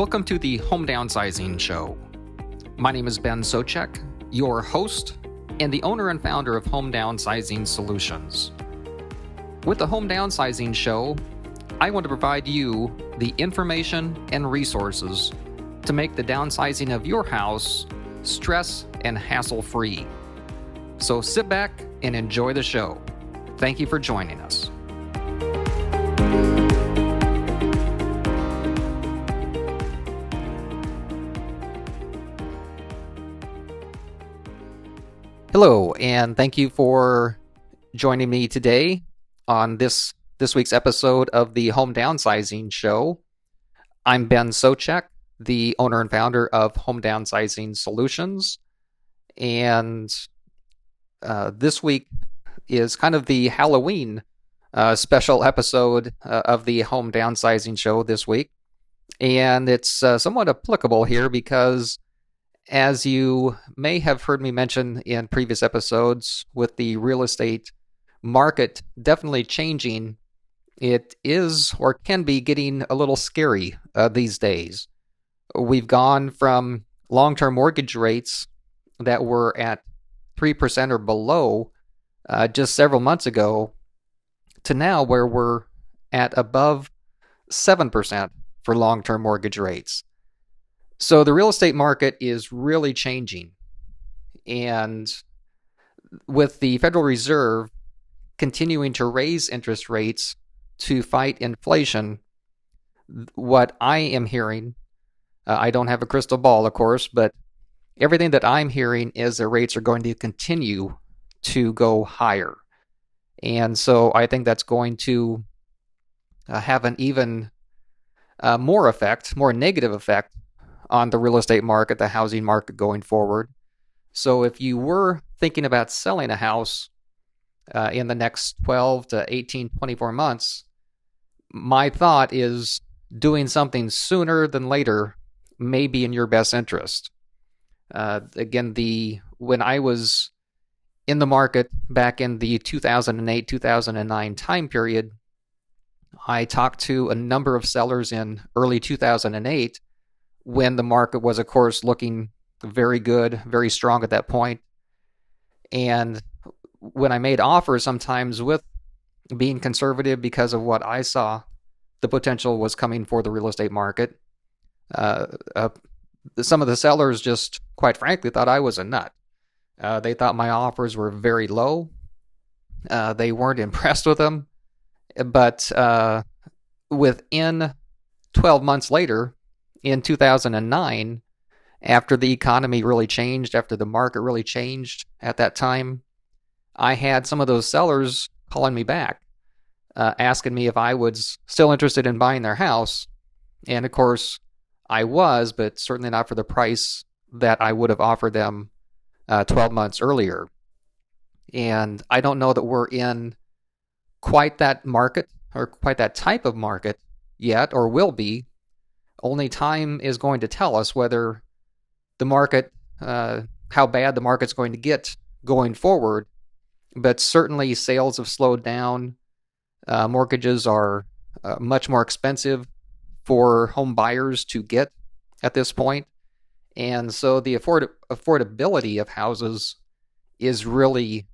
Welcome to the Home Downsizing Show. My name is Ben Socek, your host and the owner and founder of Home Downsizing Solutions. With the Home Downsizing Show, I want to provide you the information and resources to make the downsizing of your house stress and hassle-free. So sit back and enjoy the show. Thank you for joining us. Hello, and thank you for joining me today on this week's episode of the Home Downsizing Show. I'm Ben Socek, the owner and founder of Home Downsizing Solutions, and this week is kind of the Halloween special episode of the Home Downsizing Show this week, and it's somewhat applicable here because, as you may have heard me mention in previous episodes, with the real estate market definitely changing, it is or can be getting a little scary these days. We've gone from long-term mortgage rates that were at 3% or below just several months ago to now where we're at above 7% for long-term mortgage rates. So the real estate market is really changing. And with the Federal Reserve continuing to raise interest rates to fight inflation, what I am hearing, I don't have a crystal ball, of course, but everything that I'm hearing is that rates are going to continue to go higher. And so I think that's going to have an even more negative effect on the real estate market, the housing market going forward. So if you were thinking about selling a house in the next 12 to 18, 24 months, my thought is doing something sooner than later may be in your best interest. Again, when I was in the market back in the 2008, 2009 time period, I talked to a number of sellers in early 2008 when the market was, of course, looking very good, very strong at that point. And when I made offers, sometimes with being conservative because of what I saw the potential was coming for the real estate market, some of the sellers just, quite frankly, thought I was a nut. They thought my offers were very low. They weren't impressed with them. But within 12 months later, in 2009, after the economy really changed, after the market really changed at that time, I had some of those sellers calling me back, asking me if I was still interested in buying their house. And of course, I was, but certainly not for the price that I would have offered them 12 months earlier. And I don't know that we're in quite that market or quite that type of market yet, or will be. Only time is going to tell us whether the market, how bad the market's going to get going forward. But certainly sales have slowed down. Mortgages are much more expensive for home buyers to get at this point. And so the affordability of houses is really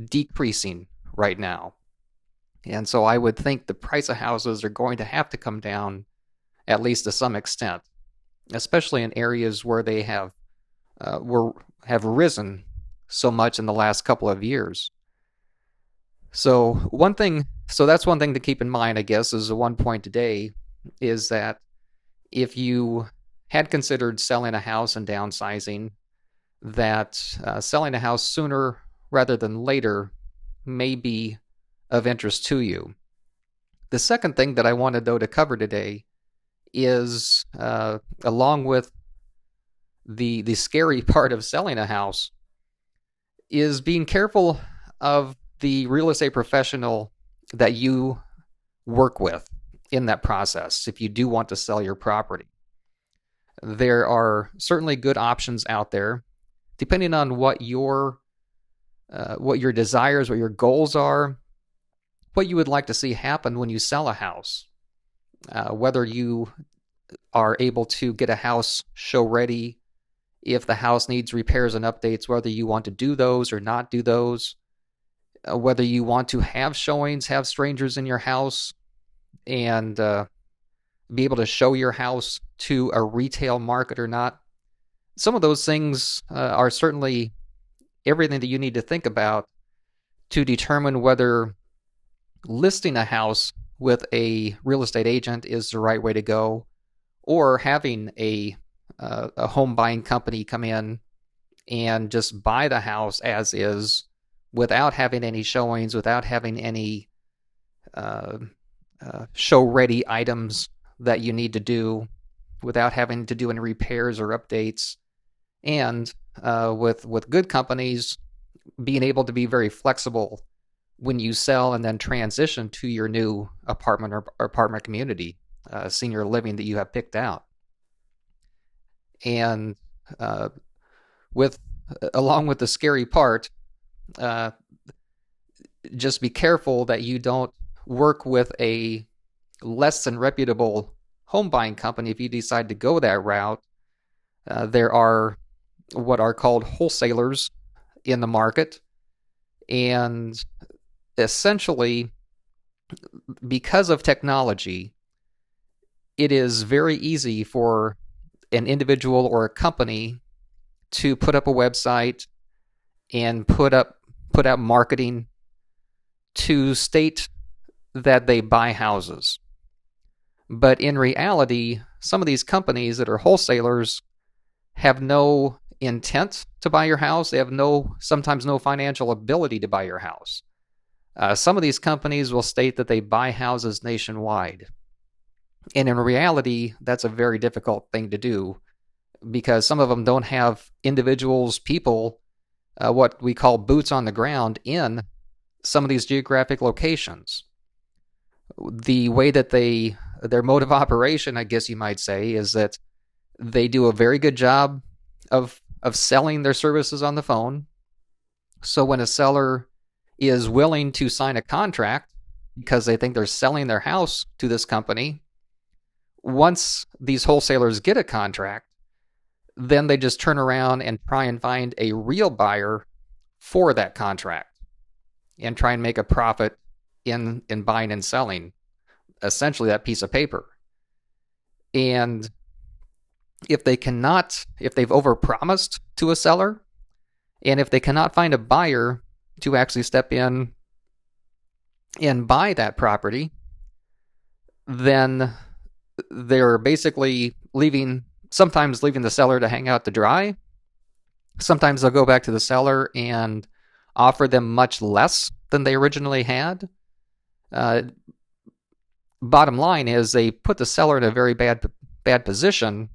decreasing right now. And so I would think the price of houses are going to have to come down, at least to some extent, especially in areas where they have risen so much in the last couple of years. So that's one thing to keep in mind, I guess, is the one point today, is that if you had considered selling a house and downsizing, that selling a house sooner rather than later may be of interest to you. The second thing that I wanted, though, to cover today is, along with the scary part of selling a house, is being careful of the real estate professional that you work with in that process if you do want to sell your property. There are certainly good options out there, depending on what your desires, what your goals are, what you would like to see happen when you sell a house. Whether you are able to get a house show ready if the house needs repairs and updates, whether you want to do those or not do those, whether you want to have showings, have strangers in your house, and be able to show your house to a retail market or not. Some of those things are certainly everything that you need to think about to determine whether listing a house with a real estate agent is the right way to go, or having a home buying company come in and just buy the house as is without having any showings, without having any show-ready items that you need to do, without having to do any repairs or updates, and with good companies being able to be very flexible when you sell and then transition to your new apartment or apartment community, senior living that you have picked out. And along with the scary part, just be careful that you don't work with a less than reputable home buying company if you decide to go that route. There are what are called wholesalers in the market, and essentially, because of technology, it is very easy for an individual or a company to put up a website and put out marketing to state that they buy houses. But in reality, some of these companies that are wholesalers have no intent to buy your house. They have sometimes no financial ability to buy your house. Some of these companies will state that they buy houses nationwide. And in reality, that's a very difficult thing to do, because some of them don't have individuals, people, what we call boots on the ground in some of these geographic locations. The way that their mode of operation, I guess you might say, is that they do a very good job of selling their services on the phone. So when a seller is willing to sign a contract because they think they're selling their house to this company, once these wholesalers get a contract, then they just turn around and try and find a real buyer for that contract and try and make a profit in buying and selling essentially that piece of paper. And if they've overpromised to a seller, and if they cannot find a buyer to actually step in and buy that property, then they're basically sometimes leaving the seller to hang out to dry. Sometimes they'll go back to the seller and offer them much less than they originally had. Bottom line is they put the seller in a very bad position,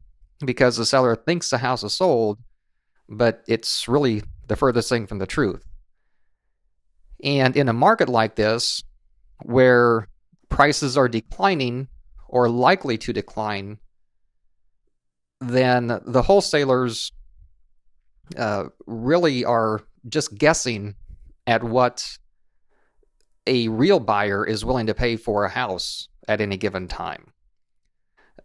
because the seller thinks the house is sold, but it's really the furthest thing from the truth. And in a market like this, where prices are declining or likely to decline, then the wholesalers really are just guessing at what a real buyer is willing to pay for a house at any given time.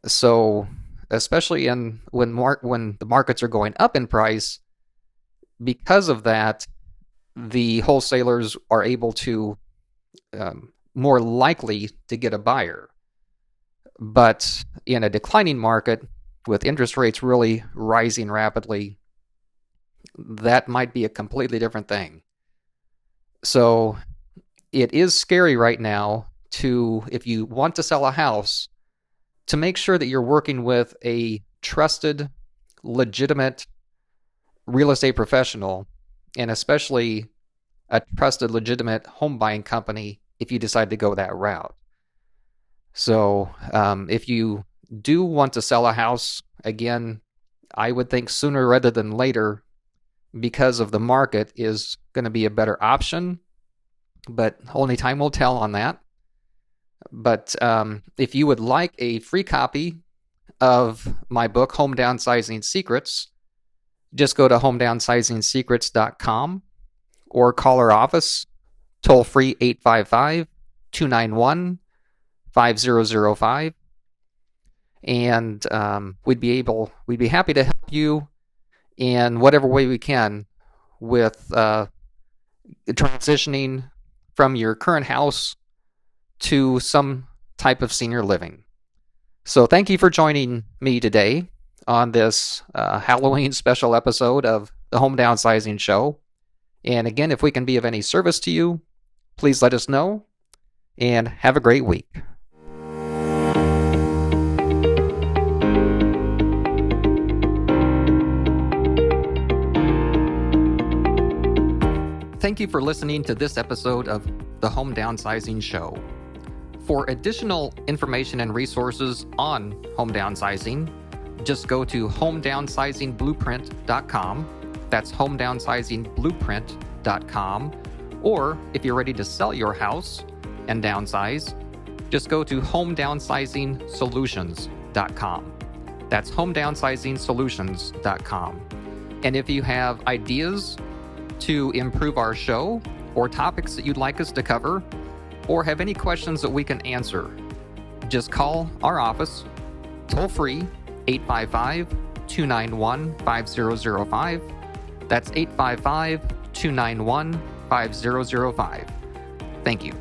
So, especially when the markets are going up in price, because of that, the wholesalers are able to more likely to get a buyer. But in a declining market, with interest rates really rising rapidly, that might be a completely different thing. So it is scary right now if you want to sell a house, to make sure that you're working with a trusted, legitimate real estate professional, and especially a trusted, legitimate home buying company if you decide to go that route. So if you do want to sell a house, again, I would think sooner rather than later, because of the market, is going to be a better option, but only time will tell on that. But if you would like a free copy of my book, Home Downsizing Secrets, just go to homedownsizing-secrets.com or call our office, toll free 855-291-5005. and we'd be happy to help you in whatever way we can with transitioning from your current house to some type of senior living. So thank you for joining me today on this Halloween special episode of the Home Downsizing Show. And again, if we can be of any service to you, please let us know, and have a great week. Thank you for listening to this episode of the Home Downsizing Show. For additional information and resources on home downsizing, just go to homedownsizingblueprint.com. That's homedownsizingblueprint.com. Or if you're ready to sell your house and downsize, just go to homedownsizingsolutions.com. That's homedownsizingsolutions.com. And if you have ideas to improve our show, or topics that you'd like us to cover, or have any questions that we can answer, just call our office toll free 855-291-5005. That's 855-291-5005. Thank you.